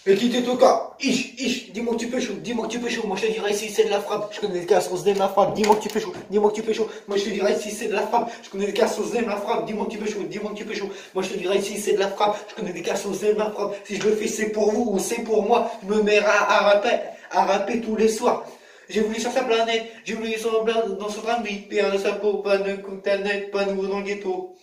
Et qui te toca, dis-moi que tu peux chaud, dis-moi que tu peux chaud, moi je te dirai si c'est de la frappe, je connais les cas sur ma frappe, dis-moi que tu peux chaud, dis-moi que tu peux chaud, moi je te dirai si c'est de la frappe, je connais les cas sur ma frappe, dis-moi que tu peux chaud, dis-moi que tu peux chaud, moi je te dirai si c'est de la frappe, je connais les cas sur ma frappe, si je le fais c'est pour vous ou c'est pour moi, je me mets à rapper tous les soirs. J'ai voulu sur sa planète, j'ai voulu sur dans son train de vie, pire de sa peau, pas de coup de net, pas nouveau dans le ghetto.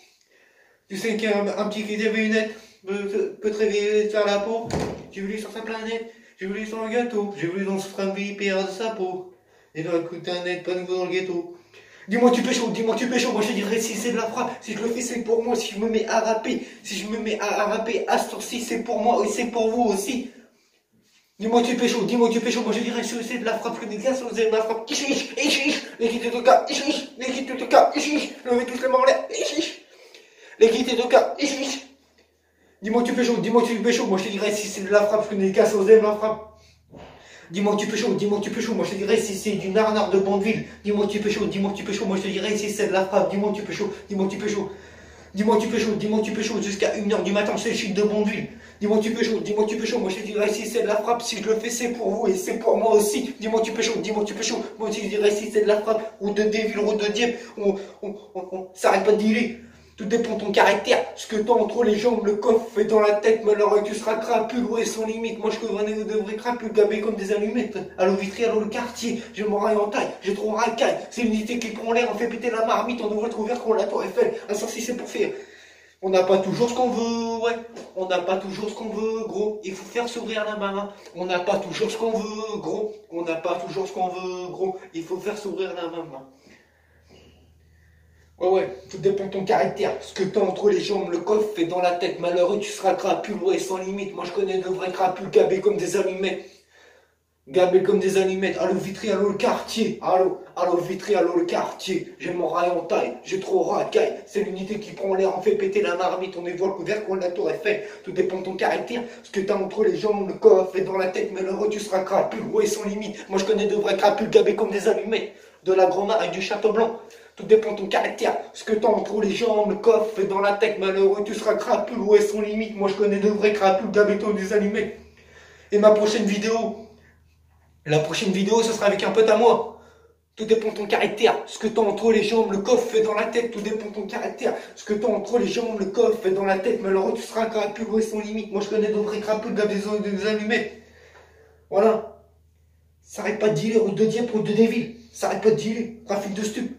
Tu sais qu'un petit qui avait une nette peut te réveiller faire la peau. J'ai voulu sur sa planète, j'ai voulu sur le gâteau, j'ai voulu dans ce train de vie pire de sa peau. Et dans le coup de net, pas nouveau dans le ghetto. Dis-moi que tu peux chaud, dis-moi que tu peux chaud, moi je te dirais si c'est de la frappe, si je le fais c'est pour moi, si je me mets à rapper, si je me mets à rapper à ce tour-ci c'est pour moi et c'est pour vous aussi. Dis-moi que tu peux chaud, dis-moi que tu peux chaud, moi je dirais si c'est de la frappe, que des gars, si de la frappe, les qui te toca, les qui te toca, levez tous les mains en l'air, les qui te toca, dis-moi que tu peux chaud, dis-moi que tu peux chaud, moi je te dirais si c'est de la frappe, je connais les cas, de la frappe. Dis-moi que tu peux chaud, dis-moi que tu peux chaud, moi je te dirais si c'est du narnard de Bondeville. Dis-moi que tu peux chaud, dis-moi que tu peux chaud, moi je te dirais si c'est de la frappe. Dis-moi que tu peux chaud, dis-moi que tu peux chaud. Dis-moi que tu peux chaud, dis-moi que tu peux chaud, jusqu'à 1h du matin, c'est le chic de Bondeville. Dis-moi que tu peux chaud, dis-moi que tu peux chaud, moi je te dirais si c'est de la frappe, si je le fais c'est pour vous et c'est pour moi aussi. Dis-moi que tu peux chaud, dis-moi que tu peux chaud, moi je te dirais si c'est de la frappe, ou de Devil, ou de Diep, on s'arrête pas de dealer. Tout dépend de ton caractère, ce que t'as entre les jambes, le coffre et dans la tête, malheureux tu seras crapule, ouais sans limite, moi je connais de vrais crapules, gabés comme des allumettes, allô Vitry, allô le quartier, je m'en raille en taille, j'ai trop racaille, c'est l'unité qui prend l'air, on fait péter la marmite, on devrait trouver qu'on la tour Eiffel, un sorcier c'est pour faire. On n'a pas toujours ce qu'on veut, ouais, on n'a pas toujours ce qu'on veut, gros, il faut faire s'ouvrir la main, on n'a pas toujours ce qu'on veut, gros, on n'a pas toujours ce qu'on veut, gros, il faut faire s'ouvrir la main. Ouais, tout dépend de ton caractère. Ce que t'as entre les jambes, le coffre et dans la tête. Malheureux, tu seras crapule, ouais, sans limite. Moi, je connais de vrais crapules, gabés comme des allumettes. Gabés comme des allumettes. Allô, Vitry, allô, le quartier. Allô, Vitry, allô, le quartier. J'ai mon rail en taille, j'ai trop racaille. C'est l'unité qui prend l'air, on fait péter la marmite. On évoque le couvert qu'on la tour Eiffel. Tout dépend de ton caractère. Ce que t'as entre les jambes, le coffre et dans la tête. Malheureux, tu seras crapule, ouais, sans limite. Moi, je connais de vrais crapules, gabés comme des allumettes. De la grand-mère et du château blanc. Tout dépend de ton caractère. Ce que t'as entre les jambes, le coffre et dans la tête, malheureux, tu seras crapule, ouais, sans limite. Moi, je connais de vrais crapules, gabétons des allumés. Et la prochaine vidéo, ce sera avec un pote à moi. Tout dépend de ton caractère. Ce que t'as entre les jambes, le coffre et dans la tête, tout dépend de ton caractère. Ce que t'as entre les jambes, le coffre et dans la tête, malheureux, tu seras crapule, ouais, sans limite. Moi, je connais de vrais crapules, gabétons des allumés. Voilà. Ça arrête pas de dealer, ou de Dieppe, ou de Devil. Ça arrête pas de dealer. Trafic de stup.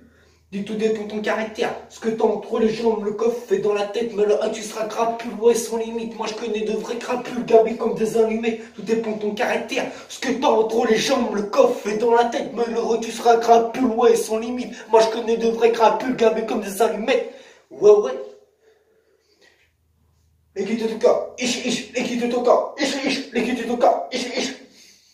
Du tout dépend de ton caractère. Ce que t'as entre les jambes, le coffre et dans la tête, malheureux, tu seras crapule, ouais, sans limite. Moi, je connais de vrais crapules, gabés comme des allumés. Tout dépend de ton caractère. Ce que t'as entre les jambes, le coffre et dans la tête, malheureux, tu seras crapule, ouais, sans limite. Moi, je connais de vrais crapules, gabés comme des allumettes. Ouais. Les qui te toca, les qui te toca, les qui te toca,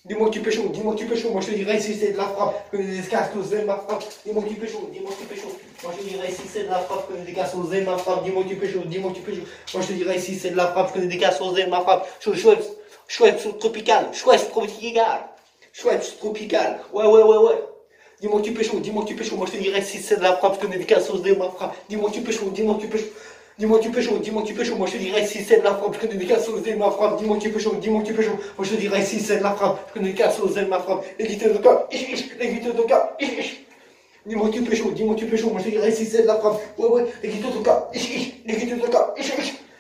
Dis-moi que tu peux chaud, dis-moi que tu peux chaud, moi je te dirais si c'est de la frappe, que les cassos aiment ma frappe, dis-moi que tu peux chaud, dis-moi que tu peux chaud, moi je te dirais si c'est de la frappe, que les cassos aiment ma frappe, dis-moi que tu peux chaud, dis-moi que tu peux chaud, moi je te dirais si c'est de la frappe, que les cassos aiment ma frappe, chouette tropical, chouette tropical, ouais. Dis-moi que tu peux chaud, dis-moi que tu peux chaud, moi je te dirais si c'est de la frappe, que les cassos aiment ma frappe, dis-moi que tu peux chaud, dis-moi que tu peux chaud. Dis-moi que tu peux chaud, dis-moi que tu peux chaud, moi je te dirais si c'est de la frappe, je connais des cassos de ma frappe, dis-moi que tu peux chaud, dis-moi que tu peux chaud, moi je te dirais si c'est de la frappe, je connais des cassos de ma frappe, les guitares de cas, les guitares de cas, dis-moi que tu peux chaud, dis-moi que tu peux chaud, moi je te dirais si c'est de la frappe, ouais, les guitares de cas, les guitares de cas,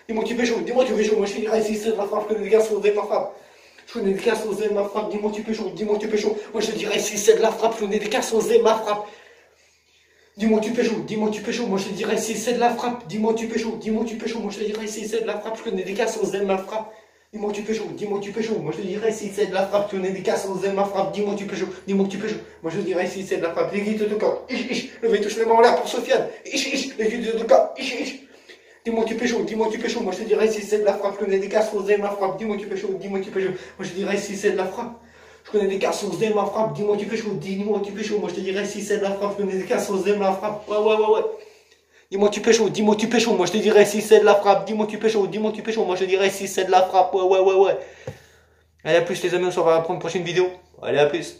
dis-moi que tu peux chaud, dis-moi que tu peux chaud, moi je te dirais si c'est de la frappe, je connais des cassos de ma frappe. Je connais des cassos de ma frappe, dis-moi que tu peux chaud, dis-moi que tu peux chaud, moi je te dirais si c'est de la frappe, je connais des cassos de ma frappe. Dis-moi tu peux chaud, dis-moi tu peux chaud, moi je te dirais si c'est de la frappe, dis-moi tu peux chaud, dis-moi tu peux chaud, moi je te dirais si c'est de la frappe, je connais des cassos de ma frappe. Dis-moi tu peux chaud, dis-moi tu peux chaud, moi je te dirais si c'est de la frappe, je connais des cassos de ma frappe, dis-moi tu peux chaud, dis-moi tu peux chaud, moi je te dirais si c'est de la frappe, les guides de cas, levez tous les mains en l'air pour Sofiane, les guides de cas, dis-moi tu peux chaud, dis-moi tu peux chaud, moi je te dirais si c'est de la frappe, je connais des cassos de ma frappe, dis-moi tu peux chaud, dis-moi tu peux chaud, moi je te dirais si c'est de la frappe. Je connais des cassos de ma frappe, dis-moi tu peux chaud, dis-moi tu peux chaud, moi je te dirais si c'est de la frappe, je connais des cassos de ma frappe, ouais. Dis-moi tu peux chaud, dis-moi tu peux chaud, moi je te dirais si c'est de la frappe, dis-moi tu peux chaud, dis-moi tu peux chaud, moi je te dirais si c'est de la frappe, ouais. Allez à plus les amis, on se revoit pour une prochaine vidéo, allez à plus.